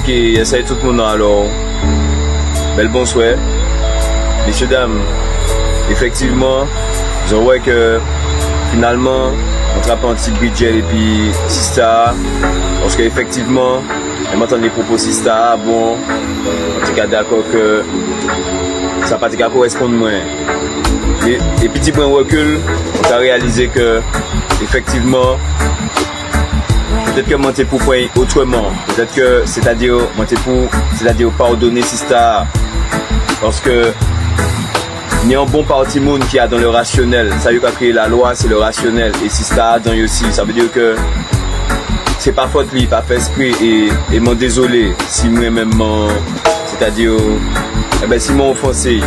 Ok, essaye tout le monde alors. Bel bonsoir. Messieurs, dames, effectivement, je vois que finalement, on trappe un petit budget et puis Sista. Parce qu'effectivement, on m'entend les propos Sista, bon, on est d'accord que ça ne va pas correspondre moins. Et petit point recul, on a réalisé que effectivement, peut-être que moi t'es pour point autrement. Peut-être que c'est-à-dire pardonner Sista. Parce que il y a un bon parti monde qui a dans le rationnel. Ça veut dire créer la loi, c'est le rationnel. Et Sista dans aussi. Ça veut dire que c'est pas faute lui, pas fait esprit. Et m'en désolé si moi-même, c'est-à-dire, si m'en offensé.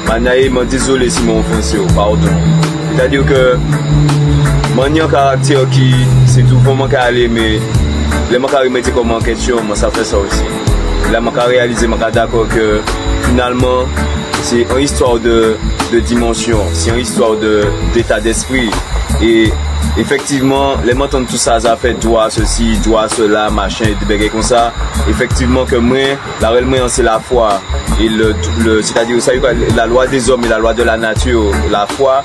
M'en désolé si m'en offensé, pardon. C'est-à-dire que moi, il y a un caractère qui, c'est tout vraiment qu'à aller, mais les gens qui remettent comme en question, moi, ça fait ça aussi. Là, je réalise, je d'accord que finalement, c'est une histoire de dimension, c'est une histoire d'état d'esprit. Et effectivement, les gens entendent tout ça, ça fait doigt ceci, doigt cela, machin, et des bagages comme ça. Effectivement, que moi, la réelle moyen, c'est la foi. Et c'est-à-dire, la loi des hommes et la loi de la nature, la foi,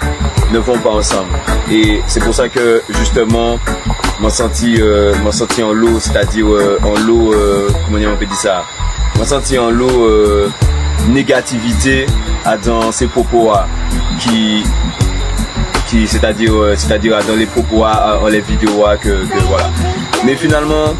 ne vont pas ensemble. Et c'est pour ça que, justement, m'en senti en lot, c'est-à-dire en lot, comment on peut dire ça, m'en senti en lot négativité dans ces propos qui c'est-à-dire dans les propos dans les vidéos que voilà. Mais finalement,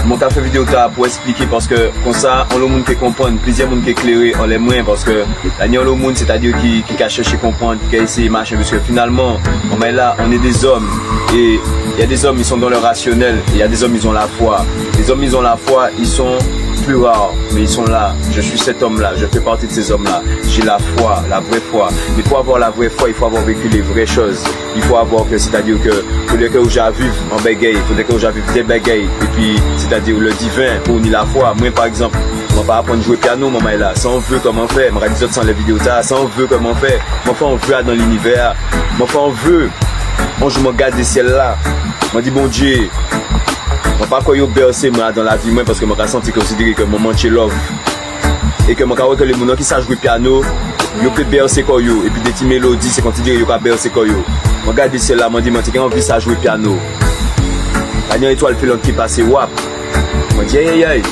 mon café vidéo pour expliquer parce que comme ça on le monde qui comprendre, plusieurs monde qui éclairé on les moins parce que là il y a le monde c'est-à-dire qui a cherché comprendre, qui a essayé machin parce que finalement on est là, on est des hommes et il y a des hommes ils sont dans le rationnel, il y a des hommes ils ont la foi. Les hommes ils ont la foi, ils sont plus rares, mais ils sont là. Je suis cet homme-là, je fais partie de ces hommes-là. J'ai la foi, la vraie foi. Mais pour avoir la vraie foi, il faut avoir vécu les vraies choses. Il faut avoir que, c'est-à-dire que, il faudrait que j'avive en bégay, il faudrait que j'avive des bégayes. Et puis, c'est-à-dire le divin pour ni la foi. Moi, par exemple, je ne vais pas apprendre à jouer piano, maman est là. Ça, on veut comment faire. Je vais dire sans les vidéos, ça, on veut comment faire. Mon frère, on veut dans l'univers. Mon frère, on veut. Moi, je me garde des ciels là. Je me dis, bon Dieu. Je ne sais pas quoi bercer dans la vie moi parce que je sens considéré que mon manche love et que je vois que les gens qui savent jouer piano ils peuvent bercer quoi et puis des petites mélodies c'est considéré qu'ils peuvent bercer quoi je regarde ici là je dis j'ai envie de jouer piano la dernière étoile filante qui passe wap je dis aïe aïe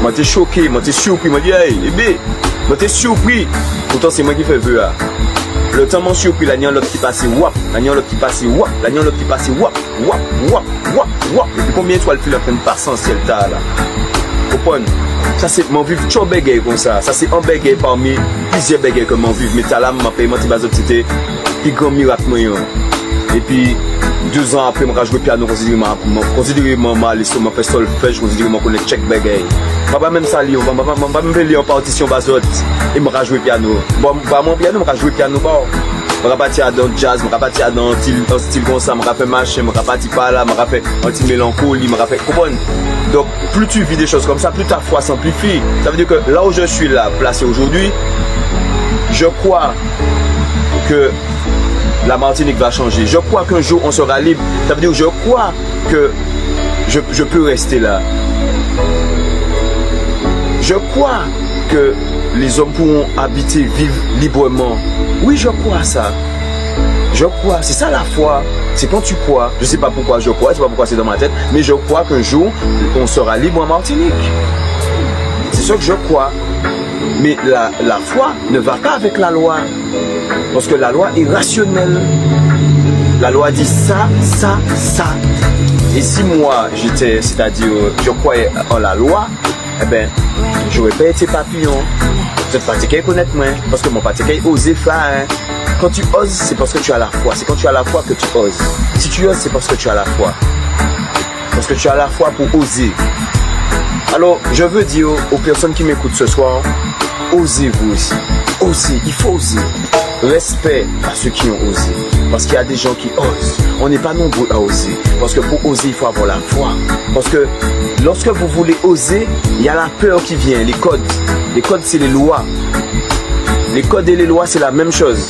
je suis choqué je suis surpris je dis aïe bébé je suis surpris pourtant c'est moi qui fais vœu le temps m'en surpris la dernière l'autre qui passe wap la dernière l'autre qui passe wap la dernière l'autre qui passe wap wap wap wap wap et puis combien d'étoiles filante en passe en ciel là comprendre ça c'est mon vivre trop bégay comme ça c'est un bégay parmi plusieurs bégay que mon vivre mais t'as là m'a payé mon petit bazot c'était plus grand miracle moyen et puis 2 ans après moi jouer piano considérément mal sur m'a fait solfège considérément connaître check bégay papa même ça lire papa même lire en partition bazot et m'a jouer piano bon pas mon piano m'a jouer piano bon je vais partir dans le jazz, je vais partir dans un style comme ça, je vais faire machin, je vais partir par là, je vais faire un petit mélancolie, je vais faire. Comprends? Donc, plus tu vis des choses comme ça, plus ta foi s'amplifie. Ça veut dire que là où je suis là, placé aujourd'hui, je crois que la Martinique va changer. Je crois qu'un jour on sera libre. Ça veut dire que je crois que je peux rester là. Je crois que les hommes pourront habiter, vivre librement. Oui, je crois à ça. Je crois, c'est ça la foi. C'est quand tu crois. Je ne sais pas pourquoi je crois, je ne sais pas pourquoi c'est dans ma tête, mais je crois qu'un jour, on sera libre en Martinique. C'est ça que je crois. Mais la foi ne va pas avec la loi. Parce que la loi est rationnelle. La loi dit ça, ça, ça. Et si moi, j'étais, c'est-à-dire, je croyais en la loi, eh bien, j'aurais pas été papillon. Je te fatigué connaître moi. Parce que mon fatigué osé faire. Hein. Quand tu oses, c'est parce que tu as la foi. C'est quand tu as la foi que tu oses. Si tu oses, c'est parce que tu as la foi. Parce que tu as la foi pour oser. Alors, je veux dire aux personnes qui m'écoutent ce soir, osez vous aussi. Osez, il faut oser. Respect à ceux qui ont osé. Parce qu'il y a des gens qui osent. On n'est pas nombreux à oser. Parce que pour oser, il faut avoir la foi. Parce que lorsque vous voulez oser, il y a la peur qui vient, les codes. Les codes, c'est les lois. Les codes et les lois, c'est la même chose.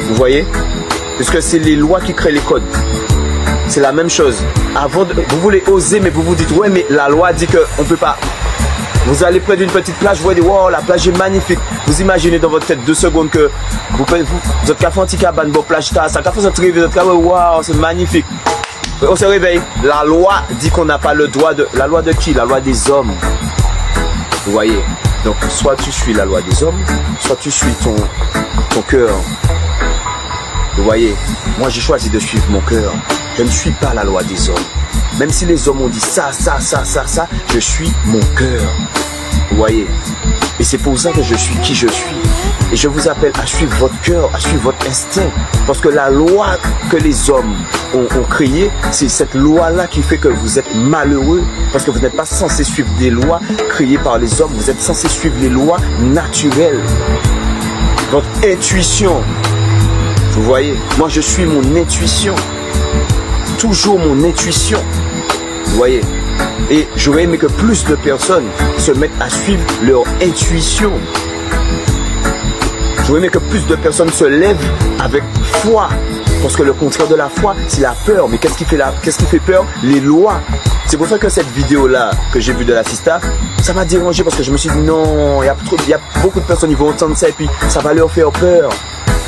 Vous voyez? Parce que c'est les lois qui créent les codes. c'est la même chose. Vous voulez oser, mais vous vous dites, ouais, mais la loi dit qu'on ne peut pas. Vous allez près d'une petite plage, vous voyez, wow, la plage est magnifique. Vous imaginez dans votre tête 2 secondes que vous êtes qu'à faire un petit cabane, bon plage, ça qu'à faire votre réveil, wow, c'est magnifique. On se réveille. La loi dit qu'on n'a pas le droit de... La loi de qui? La loi des hommes. Vous voyez? Donc, soit tu suis la loi des hommes, soit tu suis ton cœur. Vous voyez? Moi, j'ai choisi de suivre mon cœur. Je ne suis pas la loi des hommes. Même si les hommes ont dit ça, je suis mon cœur. Vous voyez? Et c'est pour ça que je suis qui je suis. Et je vous appelle à suivre votre cœur, à suivre votre instinct. Parce que la loi que les hommes ont créée, c'est cette loi-là qui fait que vous êtes malheureux. Parce que vous n'êtes pas censé suivre des lois créées par les hommes. Vous êtes censé suivre les lois naturelles. Votre intuition. Vous voyez? Moi, je suis mon intuition. Toujours mon intuition. Vous voyez? Et j'aurais aimé que plus de personnes se mettent à suivre leur intuition. J'aurais aimé que plus de personnes se lèvent avec foi. Parce que le contraire de la foi, c'est la peur. Mais qu'est-ce qui fait peur? Les lois. C'est pour ça que cette vidéo-là que j'ai vue de la Sista, ça m'a dérangé parce que je me suis dit non, il y a beaucoup de personnes qui vont entendre ça et puis ça va leur faire peur.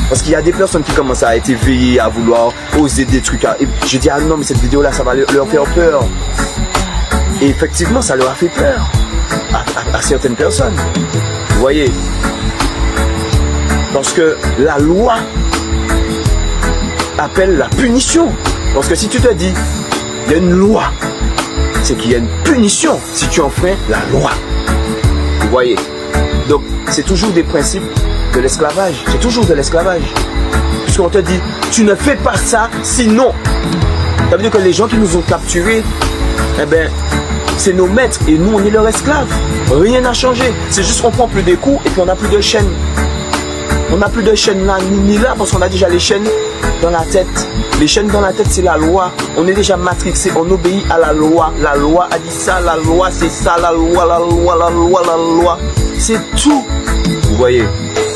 Parce qu'il y a des personnes qui commencent à être éveillées, à vouloir oser des trucs. Et j'ai dit, ah non, mais cette vidéo-là, ça va leur faire peur. Et effectivement, ça leur a fait peur à certaines personnes. Vous voyez? Parce que la loi appelle la punition. Parce que si tu te dis, il y a une loi, c'est qu'il y a une punition si tu enfreins la loi. Vous voyez? Donc, c'est toujours des principes de l'esclavage. C'est toujours de l'esclavage. Puisqu'on te dit, tu ne fais pas ça, sinon. Ça veut dire que les gens qui nous ont capturés, eh bien, c'est nos maîtres et nous, on est leurs esclaves. Rien n'a changé. C'est juste qu'on prend plus des coups et puis on n'a plus de chaînes. On n'a plus de chaînes là, ni là, parce qu'on a déjà les chaînes dans la tête. Les chaînes dans la tête, c'est la loi. On est déjà matrixé, on obéit à la loi. La loi a dit ça, la loi c'est ça, la loi, la loi, la loi, la loi. C'est tout. Vous voyez?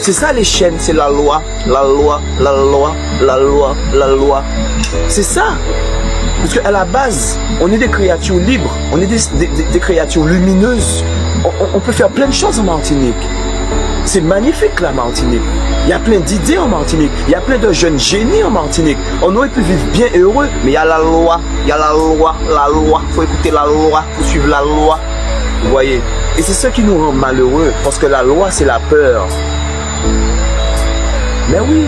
C'est ça les chaînes, c'est la loi, la loi, la loi, la loi, la loi. C'est ça. Parce qu'à la base, on est des créatures libres, on est des créatures lumineuses. On peut faire plein de choses en Martinique. C'est magnifique la Martinique. Il y a plein d'idées en Martinique. Il y a plein de jeunes génies en Martinique. On aurait pu vivre bien heureux, mais il y a la loi. Il y a la loi, la loi. Il faut écouter la loi, il faut suivre la loi. Vous voyez? Et c'est ce qui nous rend malheureux, parce que la loi, c'est la peur. Mais oui.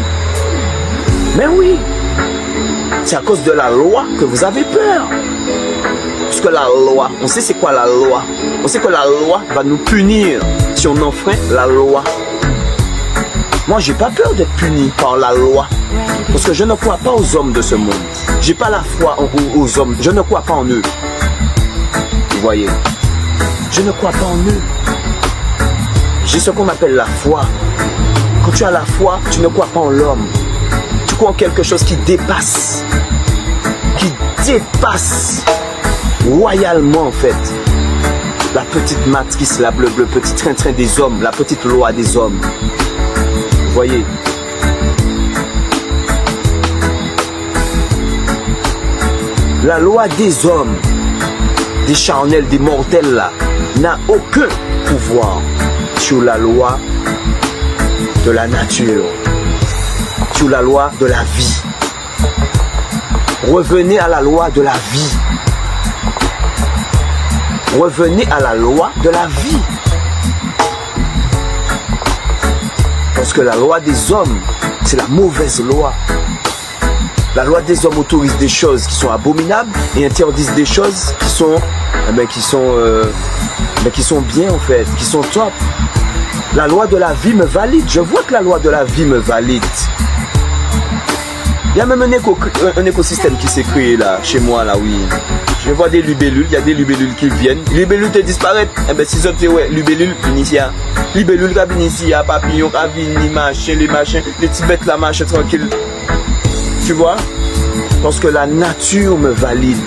Mais oui. C'est à cause de la loi que vous avez peur. Parce que la loi, on sait c'est quoi la loi. On sait que la loi va nous punir si on enfreint la loi. Moi, j'ai pas peur d'être puni par la loi. Parce que je ne crois pas aux hommes de ce monde. J'ai pas la foi aux hommes. Je ne crois pas en eux. Vous voyez? Je ne crois pas en eux. J'ai ce qu'on appelle la foi. Quand tu as la foi, tu ne crois pas en l'homme. Tu crois en quelque chose qui dépasse. Qui dépasse royalement en fait. La petite matrice, le petit train-train des hommes, la petite loi des hommes. Vous voyez? La loi des hommes, des charnels, des mortels là, n'a aucun pouvoir sur la loi de la nature, sur la loi de la vie. Revenez à la loi de la vie. Revenez à la loi de la vie. Parce que la loi des hommes, c'est la mauvaise loi. La loi des hommes autorise des choses qui sont abominables et interdisent des choses qui sont, qui sont bien en fait, qui sont top. La loi de la vie me valide. Je vois que la loi de la vie me valide. Il y a même un écosystème qui s'est créé là, chez moi là, oui. Je vois des libellules, il y a des libellules qui viennent. Les libellules te disparaissent. Eh bien, si ça te ouais, libellules, vinitia. Libellules, vinitia, papillons, vini, machin, les machins, les petites bêtes là, machin, tranquille. Tu vois? Parce que la nature me valide.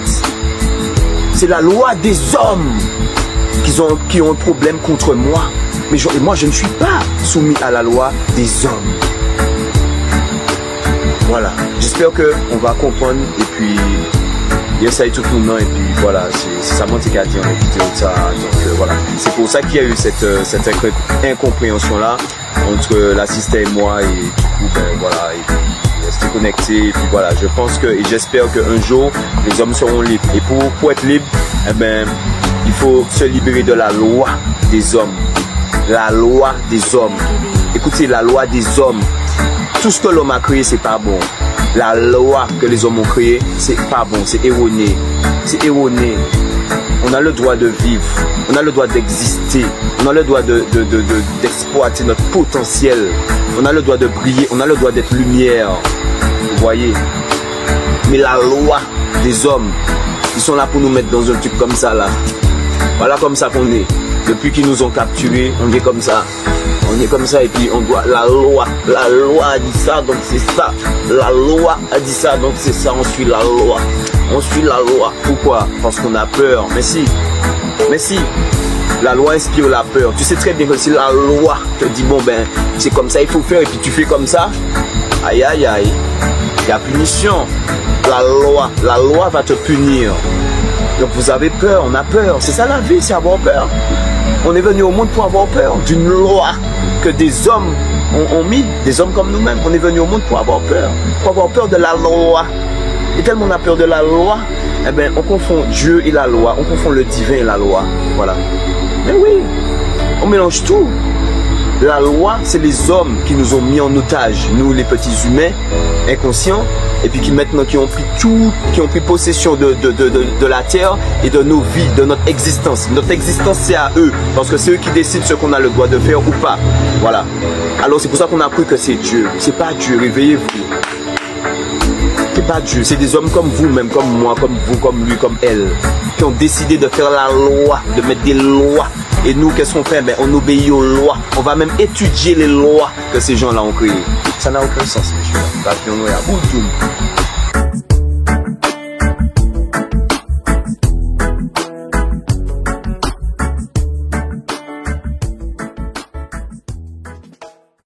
C'est la loi des hommes qui ont un problème contre moi. Mais moi, je ne suis pas soumis à la loi des hommes. Voilà. J'espère qu'on va comprendre et puis il essaye tout le monde et puis voilà, c'est ça qui a dit dans les vidéos de ça. Donc voilà, c'est pour ça qu'il y a eu cette incompréhension là entre l'assistant et moi et du coup ben voilà, et puis rester connecté et puis voilà, je pense que et j'espère qu'un jour les hommes seront libres et pour être libre, eh ben il faut se libérer de la loi des hommes. La loi des hommes. Écoutez, la loi des hommes. Tout ce que l'homme a créé, c'est pas bon. La loi que les hommes ont créée, c'est pas bon, c'est erroné. C'est erroné. On a le droit de vivre, on a le droit d'exister, on a le droit d'exploiter notre potentiel, on a le droit de briller, on a le droit d'être lumière. Vous voyez? Mais la loi des hommes, ils sont là pour nous mettre dans un truc comme ça là. Voilà comme ça qu'on est. Depuis qu'ils nous ont capturés, on est comme ça. On est comme ça et puis on doit... La loi a dit ça, donc c'est ça. La loi a dit ça, donc c'est ça. On suit la loi. On suit la loi. Pourquoi? Parce qu'on a peur. Mais si. La loi inspire la peur. Tu sais très bien que si la loi te dit, bon ben, c'est comme ça, il faut faire, et puis tu fais comme ça, aïe aïe aïe. Il y a punition. La loi va te punir. Donc vous avez peur, on a peur. C'est ça la vie, c'est avoir peur. On est venu au monde pour avoir peur d'une loi que des hommes ont mis, des hommes comme nous-mêmes. On est venu au monde pour avoir peur de la loi. Et tellement on a peur de la loi, eh ben on confond Dieu et la loi, on confond le divin et la loi. Voilà. Mais oui, on mélange tout. La loi, c'est les hommes qui nous ont mis en otage, nous les petits humains, inconscients, et puis qui maintenant qui ont pris tout, qui ont pris possession de la terre et de nos vies, de notre existence. Notre existence, c'est à eux, parce que c'est eux qui décident ce qu'on a le droit de faire ou pas. Voilà. Alors c'est pour ça qu'on a cru que c'est Dieu. C'est pas Dieu, réveillez-vous. C'est pas Dieu, c'est des hommes comme vous, même comme moi, comme vous, comme lui, comme elle, qui ont décidé de faire la loi, de mettre des lois. Et nous, qu'est-ce qu'on fait? Ben, on obéit aux lois. On va même étudier les lois que ces gens-là ont créées. Ça n'a aucun sens, monsieur.